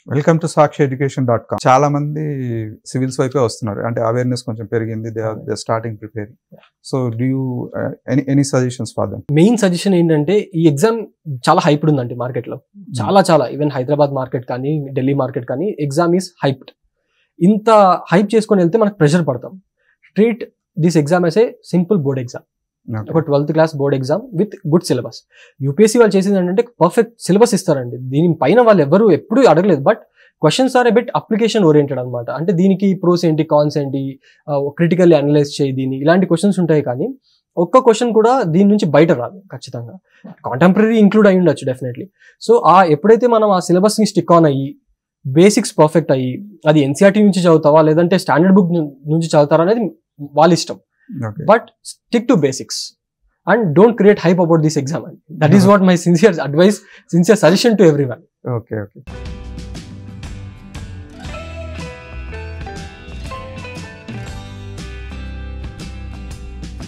Welcome to sakshiyeducation.com. చాలా మంది civils వైపే వస్తున్నారు, అంటే అవేర్నెస్ కొంచెం పెరిగింది, they starting preparing. So do you any suggestions for them? Main suggestion ఏంటంటే, ఈ ఎగ్జామ్ చాలా హైప్డ్ ఉందండి మార్కెట్లో. చాలా ఈవెన్ హైదరాబాద్ మార్కెట్ కానీ ఢిల్లీ మార్కెట్ కానీ ఎగ్జామ్ ఈస్ హైప్డ్. ఇంత హైప్ చేసుకొని వెళ్తే మనకు ప్రెషర్ పడతాం. Treat this exam as a simple board exam, ఒక 12th class board exam with good syllabus. UPSC వాళ్ళు చేసింది ఏంటంటే పర్ఫెక్ట్ సిలబస్ ఇస్తారండి. దీనిపైన వాళ్ళు ఎవరు ఎప్పుడూ అడగలేదు, but questions are a bit application oriented అనమాట. అంటే దీనికి ప్రోస్ ఏంటి, కాన్స్ ఏంటి, క్రిటికల్లీ అనలైజ్ చేయి దీన్ని, ఇలాంటి క్వశ్చన్స్ ఉంటాయి. కానీ ఒక్క క్వశ్చన్ కూడా దీని నుంచి బయట రాదు. ఖచ్చితంగా కాంటెంపరీ ఇంక్లూడ్ అయి ఉండొచ్చు డెఫినెట్లీ. సో ఎప్పుడైతే మనం ఆ సిలబస్ని స్టిక్ ఆన్ అయ్యి బేసిక్స్ పర్ఫెక్ట్ అయ్యి, అది ఎన్సీఆర్టీ నుంచి చదువుతావా లేదంటే స్టాండర్డ్ బుక్ నుంచి చదువుతారా అనేది వాళ్ళ ఇష్టం. But stick to basics and don't create hype about this exam. That is what my sincere advice, sincere suggestion to everyone. Okay.